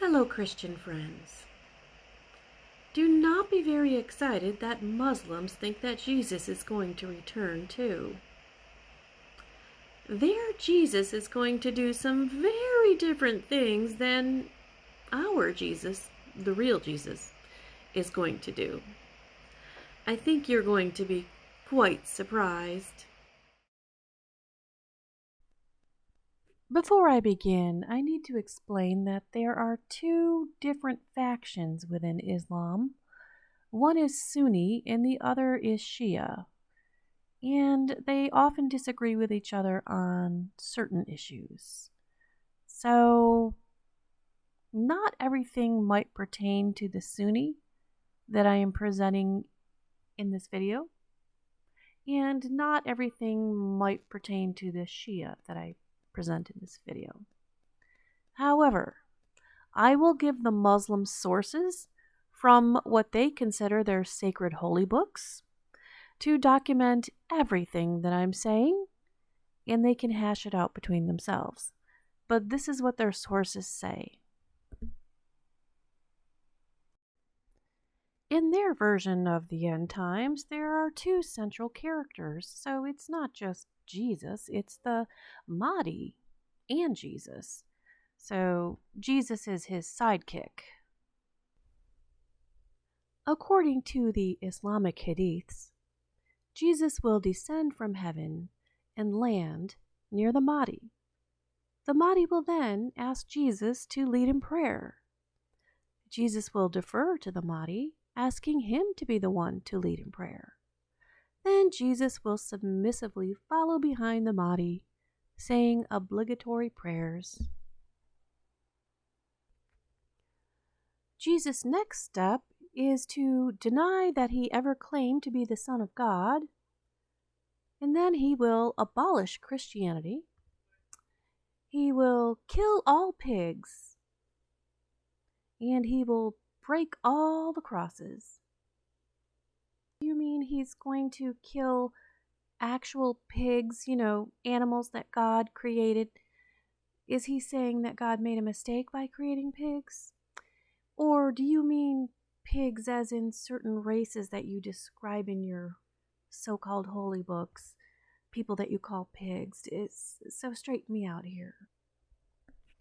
Hello, Christian friends. Do not be very excited that Muslims think that Jesus is going to return too. Their Jesus is going to do some very different things than our Jesus, the real Jesus, is going to do. I think you're going to be quite surprised. Before I begin, I need to explain that there are two different factions within Islam. One is Sunni and the other is Shia, and they often disagree with each other on certain issues. So, not everything might pertain to the Sunni that I am presenting in this video, and not everything might pertain to the Shia that I present in this video. However, I will give the Muslim sources from what they consider their sacred holy books to document everything that I'm saying, and they can hash it out between themselves. But this is what their sources say. In their version of the end times, there are two central characters, so it's not just Jesus, it's the Mahdi and Jesus. So Jesus is his sidekick. According to the Islamic hadiths, Jesus will descend from heaven and land near the Mahdi. The Mahdi will then ask Jesus to lead in prayer. Jesus will defer to the Mahdi, asking him to be the one to lead in prayer. Then Jesus will submissively follow behind the Mahdi, saying obligatory prayers. Jesus' next step is to deny that he ever claimed to be the Son of God, and then he will abolish Christianity. He will kill all pigs, and he will break all the crosses. You mean he's going to kill actual pigs, animals that God created? Is he saying that God made a mistake by creating pigs? Or do you mean pigs as in certain races that you describe in your so-called holy books? People that you call pigs. So straighten me out here.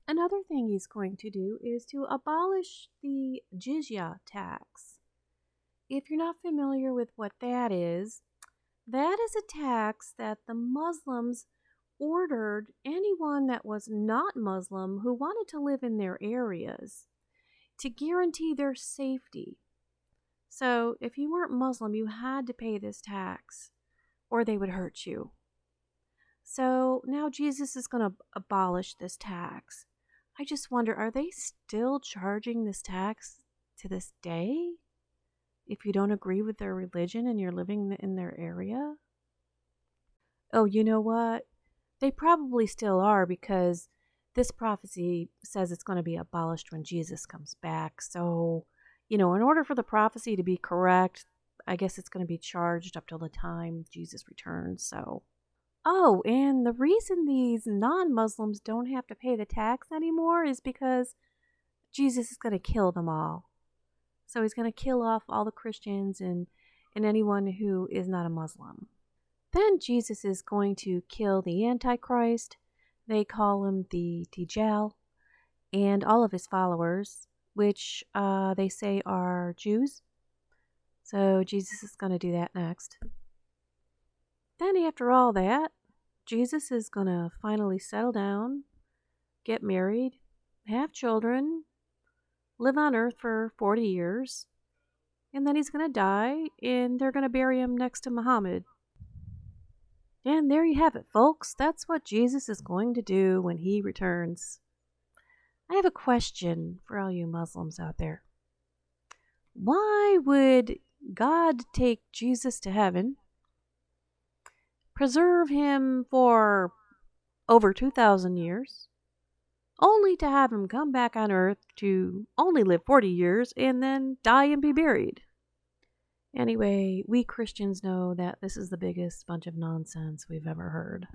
Another thing he's going to do is to abolish the jizya tax. If you're not familiar with what that is a tax that the Muslims ordered anyone that was not Muslim who wanted to live in their areas to guarantee their safety. So if you weren't Muslim, you had to pay this tax or they would hurt you. So now Jesus is going to abolish this tax. I just wonder, are they still charging this tax to this day if you don't agree with their religion and you're living in their area? Oh, you know what? They probably still are, because this prophecy says it's going to be abolished when Jesus comes back. So, in order for the prophecy to be correct, I guess it's going to be charged up till the time Jesus returns. So, oh, and the reason these non-Muslims don't have to pay the tax anymore is because Jesus is going to kill them all. So he's going to kill off all the Christians and anyone who is not a Muslim. Then Jesus is going to kill the Antichrist. They call him the Dajjal, and all of his followers, which they say are Jews. So Jesus is going to do that next. Then after all that, Jesus is going to finally settle down, get married, have children, live on earth for 40 years, and then he's going to die, and they're going to bury him next to Muhammad. And there you have it, folks. That's what Jesus is going to do when he returns. I have a question for all you Muslims out there. Why would God take Jesus to heaven, preserve him for over 2,000 years, only to have him come back on earth to only live 40 years and then die and be buried? Anyway, we Christians know that this is the biggest bunch of nonsense we've ever heard.